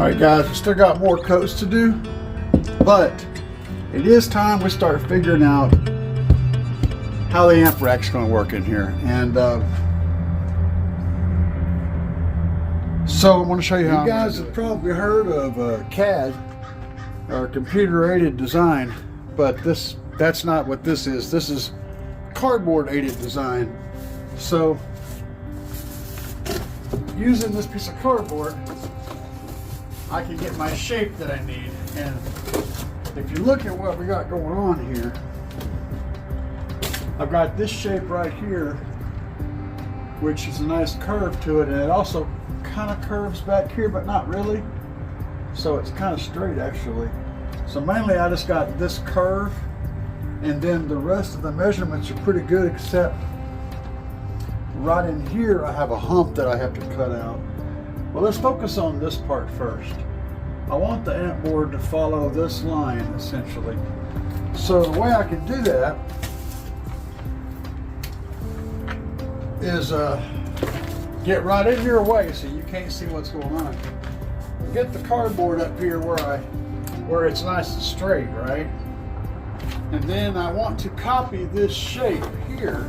Alright guys, we still got more coats to do, but it is time we start figuring out how the amp rack's going to work in here. And so I'm going to show you how. You guys have probably heard of CAD, or computer aided design, but that's not what this is. This is cardboard aided design. So using this piece of cardboard, I can get my shape that I need. And if you look at what we got going on here, I've got this shape right here, which is a nice curve to it, and it also kind of curves back here, but not really. So it's kind of straight actually. So mainly I just got this curve, and then the rest of the measurements are pretty good, except right in here I have a hump that I have to cut out. Well, let's focus on this part first. I want the amp board to follow this line essentially. So the way I can do that is get right in your way so you can't see what's going on. Get the cardboard up here where it's nice and straight, right? And then I want to copy this shape here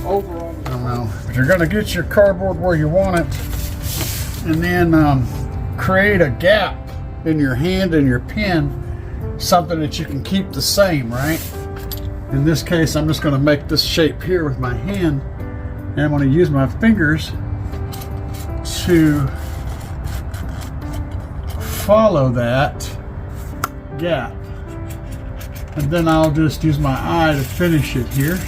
over on the, but you're going to get your cardboard where you want it, and then create a gap in your hand and your pen, something that you can keep the same, right? In this case, I'm just going to make this shape here with my hand, and I'm going to use my fingers to follow that gap, and then I'll just use my eye to finish it here.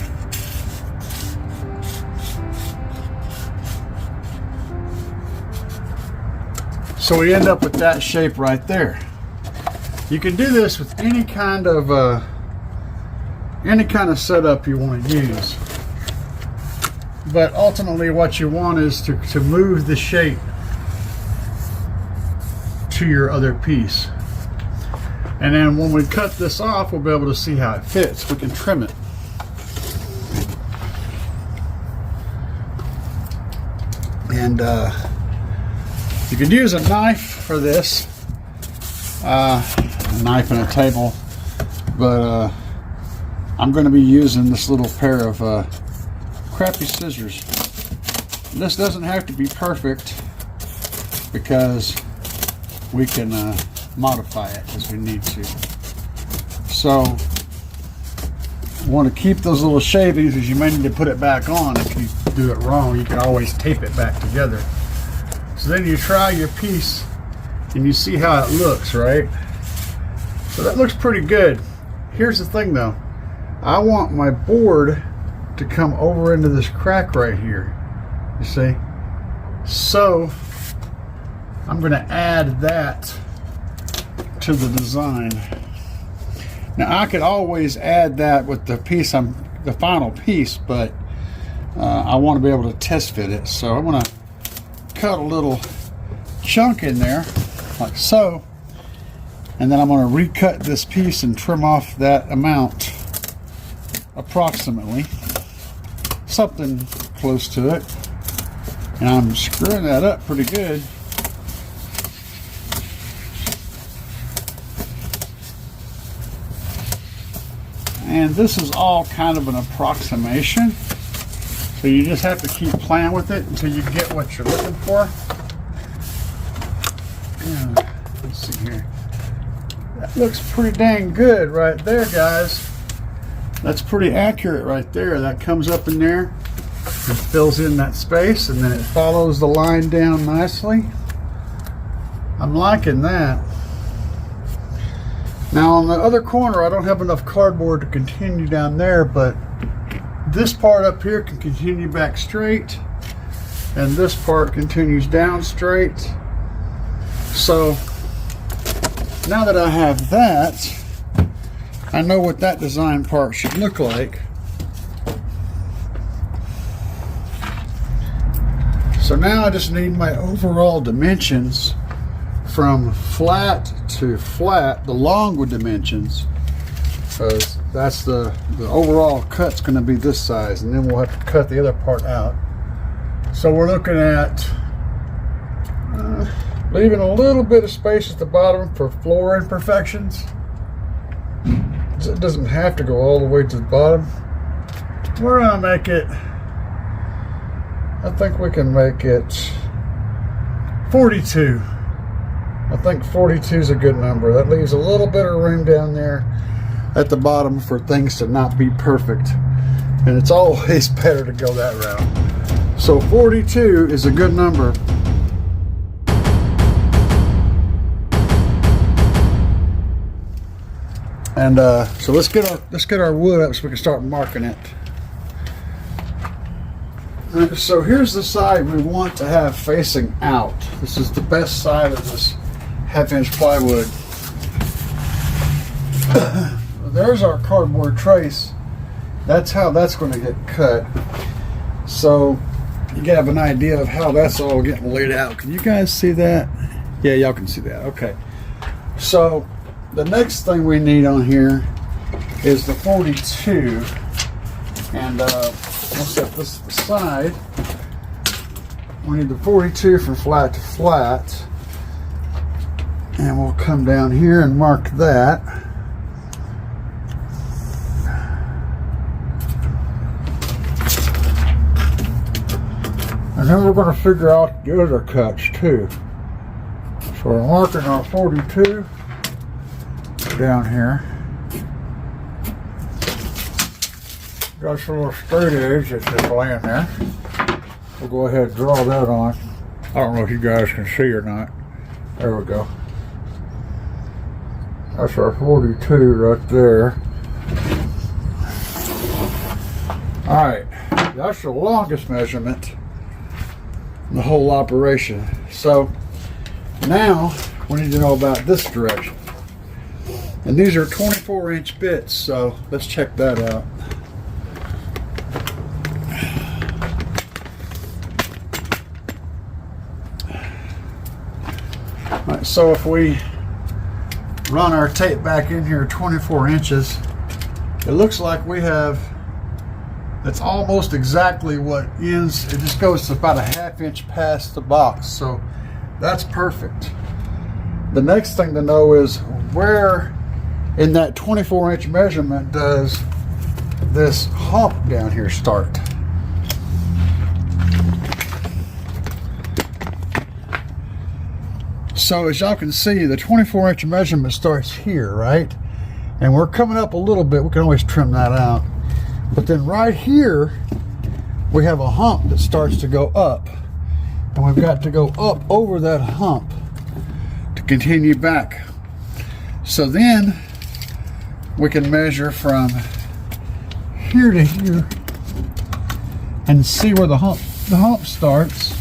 So we end up with that shape right there. You can do this with any kind of setup you want to use, but ultimately what you want is to move the shape to your other piece. And then when we cut this off, we'll be able to see how it fits. We can trim it. And you can use a knife for this, a knife and a table, but I'm going to be using this little pair of crappy scissors. This doesn't have to be perfect because we can modify it as we need to. So you want to keep those little shavings, as you may need to put it back on. If you do it wrong, you can always tape it back together. So then you try your piece and you see how it looks, right? So that looks pretty good. Here's the thing though. I want my board to come over into this crack right here. You see? So I'm going to add that to the design. Now I could always add that with the piece, the final piece, but I want to be able to test fit it. So I'm going to cut a little chunk in there like so, and then I'm going to recut this piece and trim off that amount, approximately something close to it, and I'm screwing that up pretty good. And this is all kind of an approximation, so you just have to keep playing with it until you get what you're looking for. Yeah, let's see here. That looks pretty dang good right there, guys. That's pretty accurate right there. That comes up in there and fills in that space, and then it follows the line down nicely. I'm liking that. Now on the other corner, I don't have enough cardboard to continue down there, but this part up here can continue back straight, and this part continues down straight. So now that I have that, I know what that design part should look like. So now I just need my overall dimensions from flat to flat, the longwood dimensions, because that's the overall cut's going to be this size, and then we'll have to cut the other part out. So we're looking at leaving a little bit of space at the bottom for floor imperfections. It doesn't have to go all the way to the bottom. We're gonna make it, I think we can make it 42. I think 42 is a good number. That leaves a little bit of room down there at the bottom for things to not be perfect. And it's always better to go that route. So 42 is a good number. And so let's get our wood up so we can start marking it. So here's the side we want to have facing out. This is the best side of this 1/2-inch plywood. There's our cardboard trace. That's how that's going to get cut. So you can have an idea of how that's all getting laid out. Can you guys see that? Yeah, y'all can see that. Okay. So the next thing we need on here is the 42. And we'll set this aside. We need the 42 from flat to flat. And we'll come down here and mark that. And then we're going to figure out the other cuts too. So we're marking our 42 down here. Got some little straight edge that's just laying there. We'll go ahead and draw that on. I don't know if you guys can see or not. There we go. That's our 42 right there. Alright, that's the longest measurement in the whole operation. So now we need to know about this direction. And these are 24-inch bits, so let's check that out. All right, so if we run our tape back in here 24 inches, it looks like we have, it's almost exactly what ends, it just goes to about a 1/2 inch past the box, so that's perfect. The next thing to know is where in that 24-inch measurement does this hump down here start. So as y'all can see, the 24-inch measurement starts here, right? And we're coming up a little bit. We can always trim that out. But then right here, we have a hump that starts to go up. And we've got to go up over that hump to continue back. So then we can measure from here to here and see where the hump starts.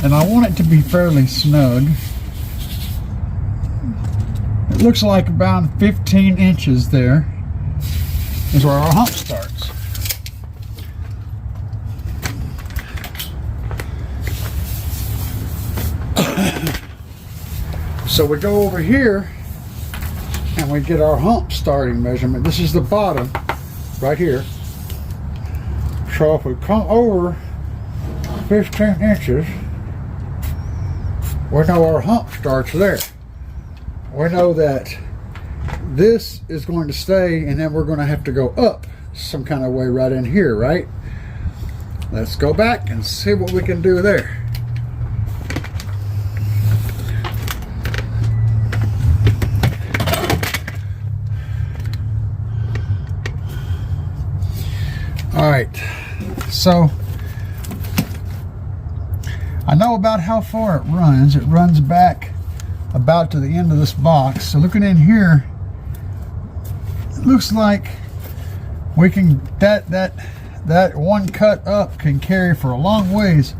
And I want it to be fairly snug. It looks like about 15 inches there is where our hump starts. So we go over here and we get our hump starting measurement. This is the bottom right here. So if we come over 15 inches, we know our hump starts there. We know that this is going to stay, and then we're going to have to go up some kind of way right in here, right? Let's go back and see what we can do there. All right, so I know about how far it runs. It runs back about to the end of this box. So looking in here, it looks like we can, that one cut up can carry for a long ways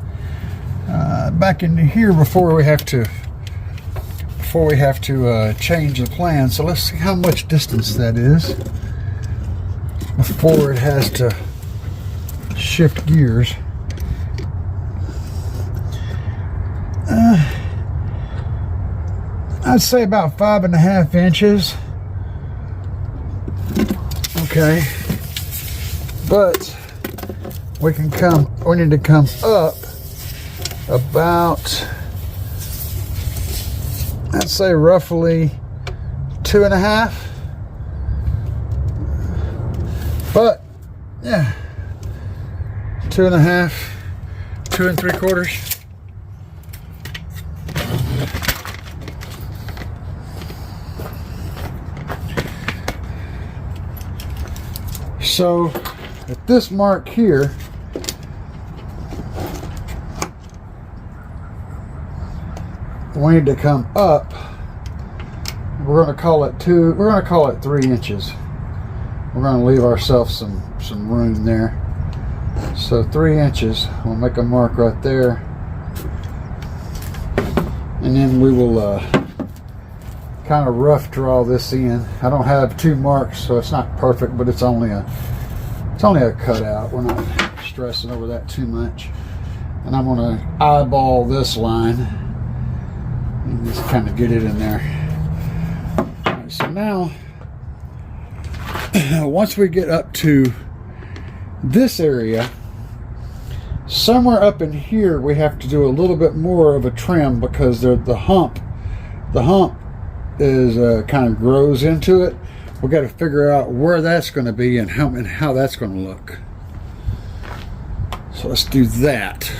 back into here before we have to change the plan. So let's see how much distance that is before it has to shift gears. I'd say about 5.5 inches. Okay, but we need to come up about I'd say roughly 2.5. But yeah, 2.5, 2 3/4. So at this mark here, we need to come up. We're going to call it 3 inches. We're going to leave ourselves some room there. So 3 inches. We'll make a mark right there, and then we will kind of rough draw this in. I don't have 2 marks, so it's not perfect, but it's only a cutout. We're not stressing over that too much. And I'm going to eyeball this line and just kind of get it in there. All right, so now, once we get up to this area, somewhere up in here we have to do a little bit more of a trim, because the hump is kind of grows into it. We got to figure out where that's going to be and how that's going to look. So let's do that.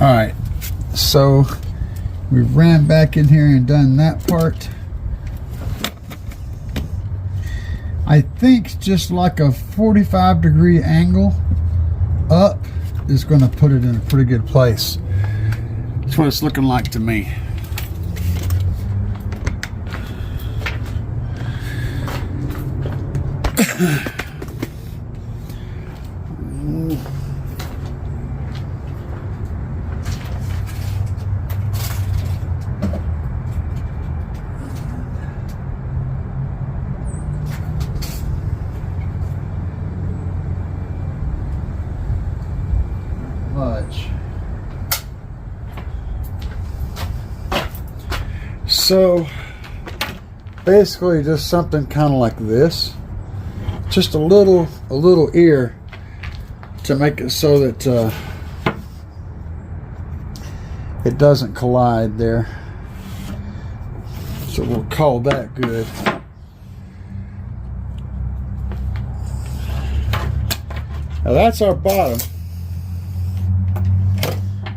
All right, so we ran back in here and done that part. I think just like a 45-degree angle up is going to put it in a pretty good place. That's what it's looking like to me. So basically just something kind of like this, just a little ear to make it so that it doesn't collide there. So we'll call that good. Now that's our bottom.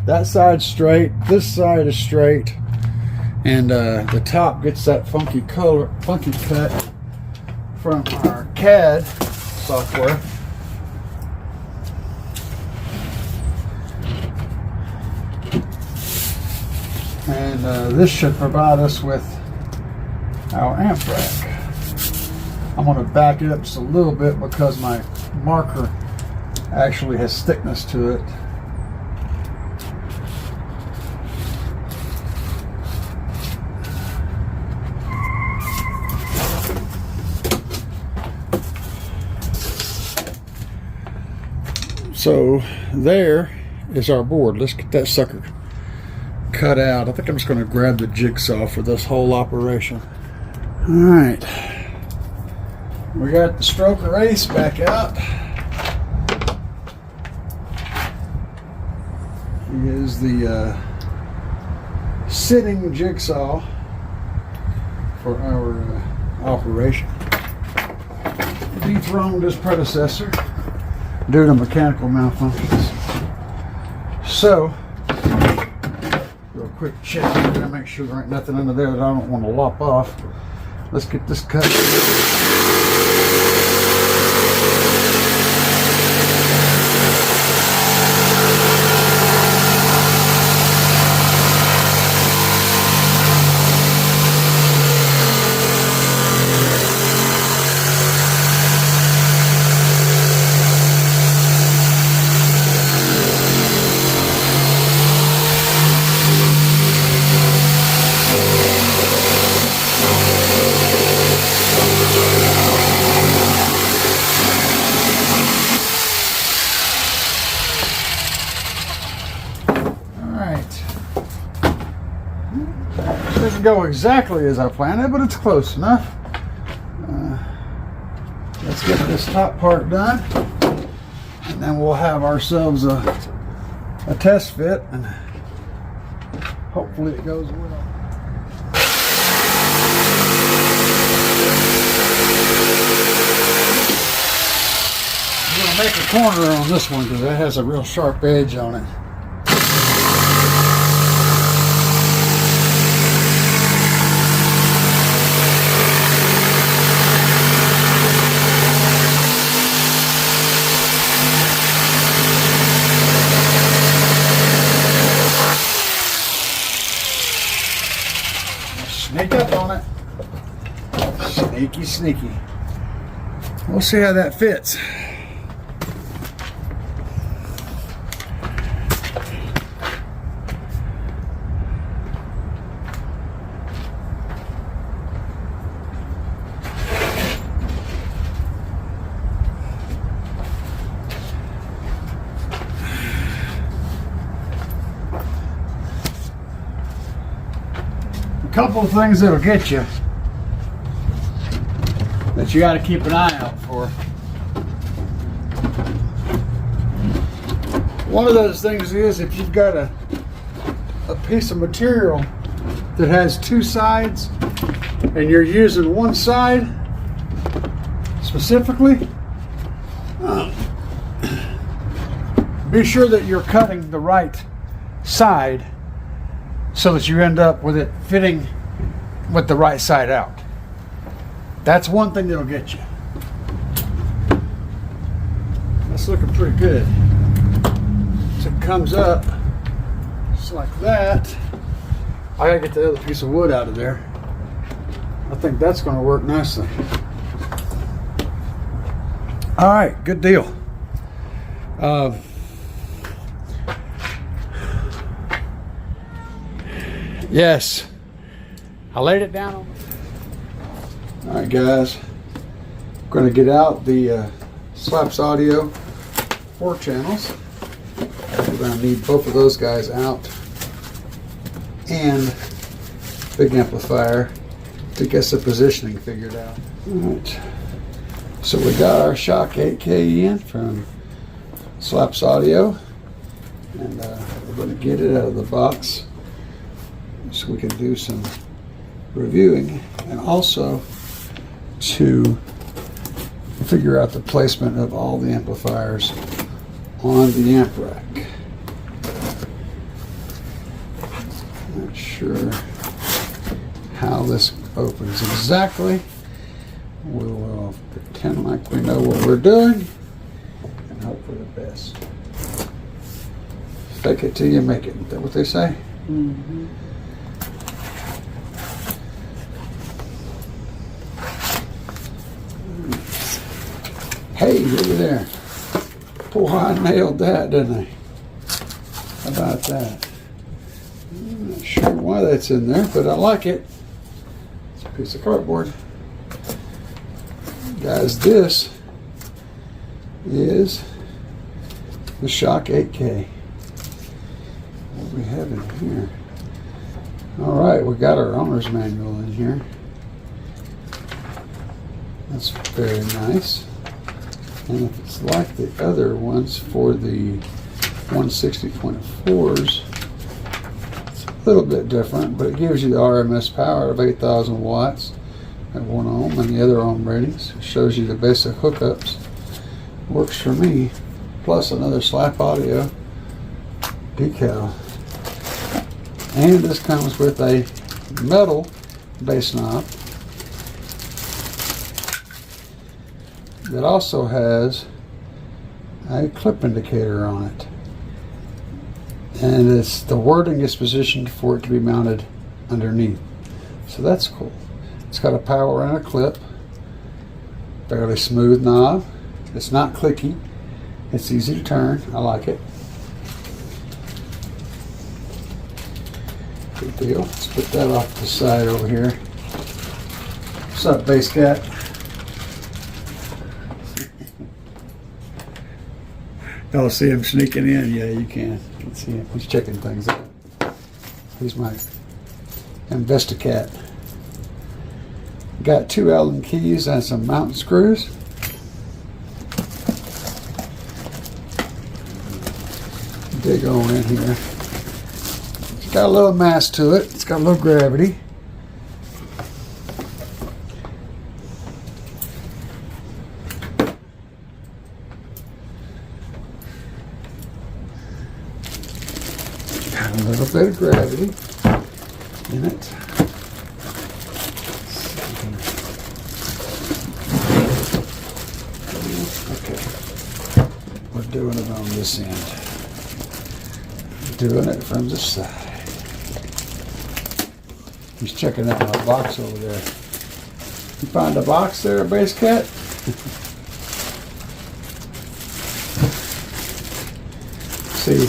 That side's straight, this side is straight, and the top gets that funky cut from our CAD software. And this should provide us with our amp rack. I'm going to back it up just a little bit because my marker actually has thickness to it. So there is our board. Let's get that sucker cut out. I think I'm just going to grab the jigsaw for this whole operation. All right, we got the stroke erase back out. Is the sitting jigsaw for our operation. Dethroned his predecessor due to mechanical malfunctions. So, real quick check here to make sure there ain't nothing under there that I don't want to lop off. Let's get this cut. Didn't go exactly as I planned it, but it's close enough. Let's get this top part done, and then we'll have ourselves a test fit, and hopefully it goes well. I'm going to make a corner on this one because it has a real sharp edge on it. Sneak up on it. Sneaky, sneaky. We'll see how that fits. Couple of things that'll get you that you got to keep an eye out for. One of those things is if you've got a piece of material that has two sides and you're using one side specifically, be sure that you're cutting the right side so that you end up with it fitting with the right side out. That's one thing that'll get you. That's looking pretty good. So it comes up just like that. I gotta get the other piece of wood out of there. I think that's gonna work nicely. All right, good deal. Yes, I laid it down on. All right, guys, I'm going to get out the Slapz audio 4 channels. We're going to need both of those guys out and big amplifier to get the positioning figured out. All right, so we got our Shock 8K in from Slapz audio, and we're going to get it out of the box so we can do some reviewing, and also to figure out the placement of all the amplifiers on the amp rack. Not sure how this opens exactly. We will pretend like we know what we're doing and hope for the best. Fake it till you make it. Is that what they say? Mm-hmm. Hey, look at there. Boy, I nailed that, didn't I? How about that? I'm not sure why that's in there, but I like it. It's a piece of cardboard. Guys, this is the Shock 8K. What do we have in here? All right, we got our owner's manual in here. That's very nice. And if it's like the other ones for the 160.4s, it's a little bit different, but it gives you the RMS power of 8,000 watts at 1 ohm and the other ohm ratings. It shows you the basic hookups. Works for me. Plus another Slap audio decal. And this comes with a metal bass knob that also has a clip indicator on it, and the wording is positioned for it to be mounted underneath, so that's cool. It's got a power and a clip, fairly smooth knob. It's not clicky, it's easy to turn. I like it. Good deal. Let's put that off to the side over here. What's up, Bass Cat? Oh, see him sneaking in? Yeah, you can. You can see him. He's checking things out. He's my and Vistacat. Got 2 Allen keys and some mountain screws. Dig on in here. It's got a little mass to it. It's got a little gravity. Got a little bit of gravity in it. Okay. We're doing it on this end. Doing it from the side. He's checking out my box over there. You find a box there, Bass Cat? See,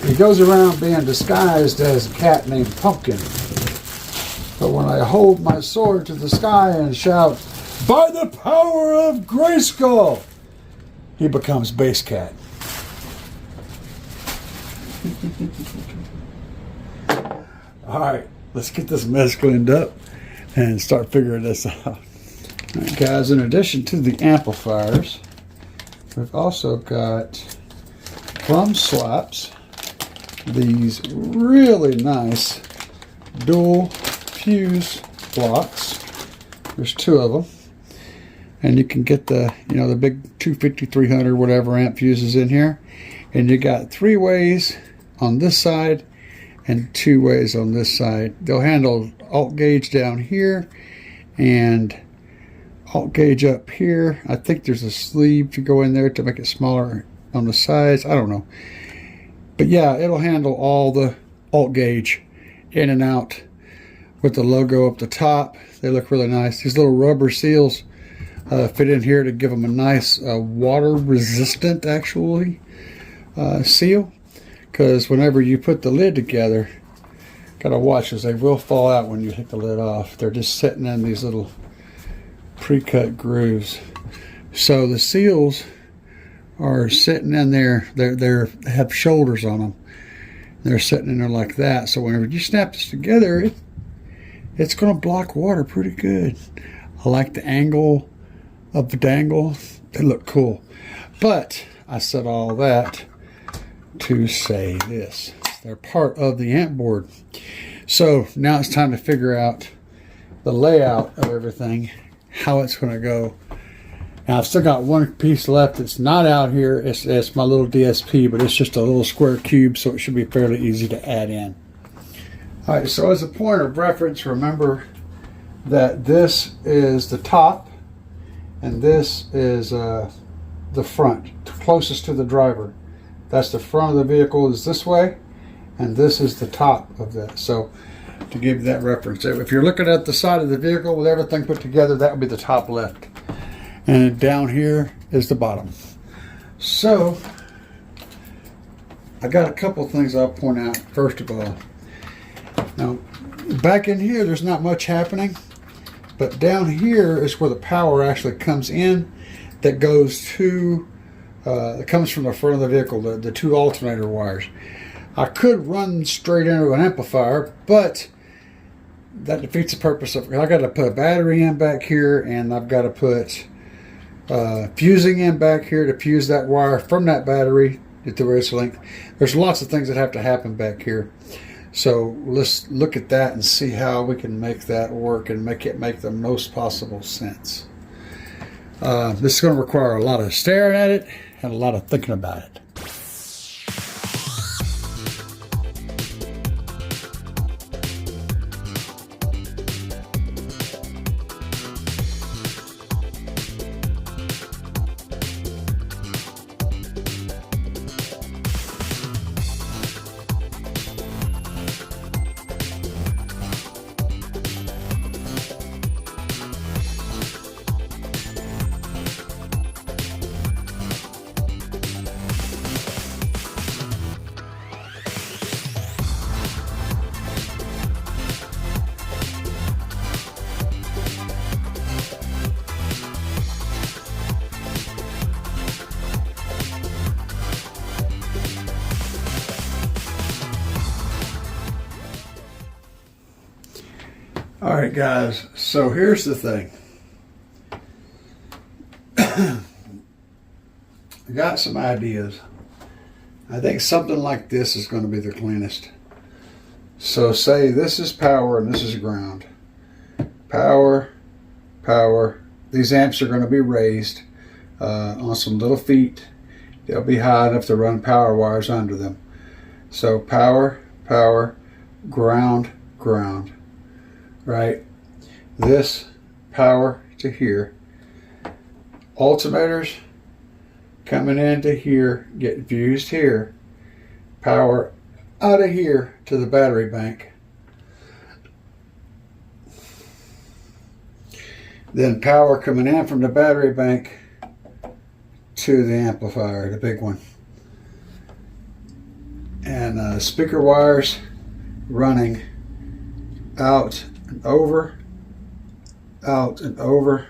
he goes around being disguised as a cat named Pumpkin. But when I hold my sword to the sky and shout, "By the power of Grayskull!" he becomes Bass Cat. All right, let's get this mess cleaned up and start figuring this out. All right, guys, in addition to the amplifiers, we've also got from Slapz these really nice dual fuse blocks. There's 2 of them. And you can get the, the big 250, 300, whatever amp fuses in here. And you got 3 ways on this side and 2 ways on this side. They'll handle alt gauge down here and alt gauge up here. I think there's a sleeve to go in there to make it smaller on the sides. I don't know. But yeah, it'll handle all the alt gauge in and out with the logo up the top. They look really nice. These little rubber seals fit in here to give them a nice water resistant actually seal, because whenever you put the lid together, gotta watch as they will fall out when you take the lid off. They're just sitting in these little pre-cut grooves. So the seals are sitting in there. They have shoulders on them. They're sitting in there like that. So whenever you snap this together, it's going to block water pretty good. I like the angle of the dangle. They look cool. But I said all that to say this. They're part of the amp board. So now it's time to figure out the layout of everything, how it's going to go. Now I've still got one piece left that's not out here. It's my little DSP, but it's just a little square cube, so it should be fairly easy to add in. All right, so as a point of reference, remember that this is the top and this is the front, closest to the driver. That's the front of the vehicle is this way, and this is the top of that. So to give you that reference, if you're looking at the side of the vehicle with everything put together, that would be the top left. And down here is the bottom. So I got a couple things I'll point out. First of all, now back in here there's not much happening, but down here is where the power actually comes in, that goes to it comes from the front of the vehicle, the 2 alternator wires. I could run straight into an amplifier, but that defeats the purpose of it. I got to put a battery in back here, and I've got to put fusing in back here to fuse that wire from that battery at the various length. There's lots of things that have to happen back here. So let's look at that and see how we can make that work and make it make the most possible sense. This is going to require a lot of staring at it and a lot of thinking about it. All right, guys, so here's the thing. I got some ideas. I think something like this is going to be the cleanest. So say this is power and this is ground. Power, power. These amps are going to be raised on some little feet. They'll be high enough to run power wires under them. So power, power, ground, ground. Right? This power to here. Alternators coming into here, getting fused here. Power out of here to the battery bank. Then power coming in from the battery bank to the amplifier, the big one. And speaker wires running out and over, out and over,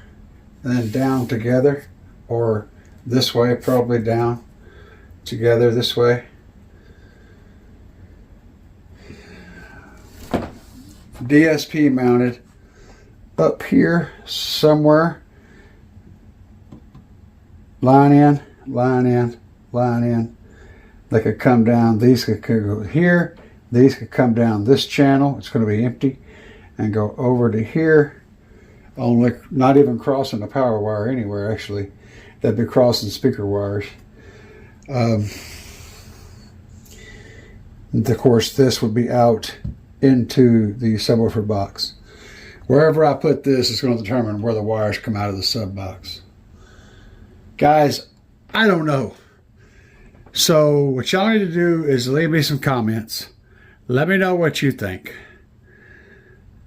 and then down together, or this way, probably down together this way. DSP mounted up here somewhere. Line in, line in, line in. They could come down, these could go here, these could come down this channel, it's going to be empty, and go over to here, only not even crossing the power wire anywhere actually. That'd be crossing speaker wires. Of course, this would be out into the subwoofer box. Wherever I put this is going to determine where the wires come out of the sub box. Guys, I don't know. So what y'all need to do is leave me some comments. Let me know what you think.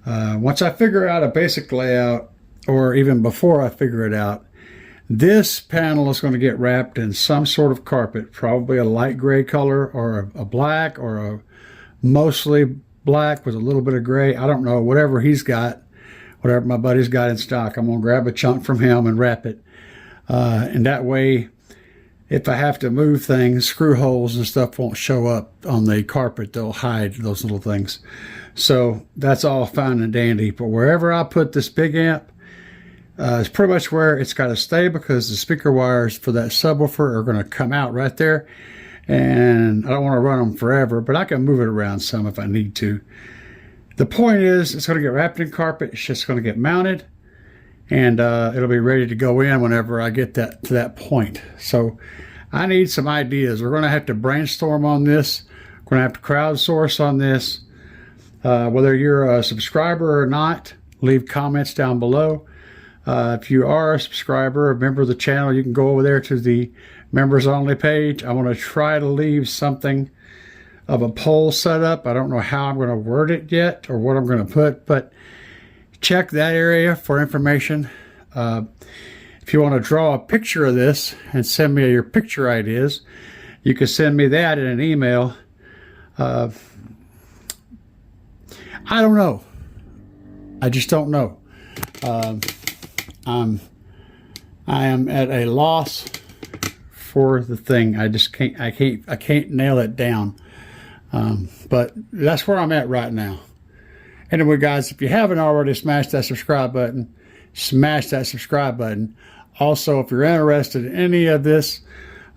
Once I figure out a basic layout, or even before I figure it out, this panel is going to get wrapped in some sort of carpet, probably a light gray color, or a black, or a mostly black with a little bit of gray. I don't know, whatever he's got, whatever my buddy's got in stock, I'm going to grab a chunk from him and wrap it. And that way, if I have to move things, screw holes and stuff won't show up on the carpet. They'll hide those little things. So that's all fine and dandy. But wherever I put this big amp, it's pretty much where it's got to stay, because the speaker wires for that subwoofer are going to come out right there. And I don't want to run them forever, but I can move it around some if I need to. The point is, it's going to get wrapped in carpet. It's just going to get mounted. And it'll be ready to go in whenever I get that to that point. So I need some ideas. We're going to have to brainstorm on this. We're going to have to crowdsource on this. Whether you're a subscriber or not, leave comments down below. If you are a subscriber, a member of the channel, you can go over there to the members only page. I want to try to leave something of a poll set up. I don't know how I'm going to word it yet or what I'm going to put, but check that area for information. If you want to draw a picture of this and send me your picture ideas, you can send me that in an email. I don't know. I just don't know. I am at a loss for the thing. I just can't. I can't nail it down. But that's where I'm at right now. Anyway, guys, if you haven't already, smash that subscribe button. Smash that subscribe button. Also, if you're interested in any of this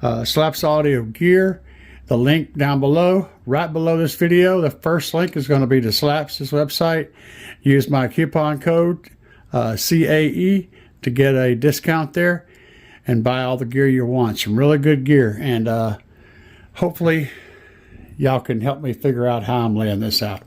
Slapz audio gear, the link down below, right below this video, the first link is going to be to Slapz's website. Use my coupon code CAE to get a discount there and buy all the gear you want. Some really good gear. And hopefully y'all can help me figure out how I'm laying this out.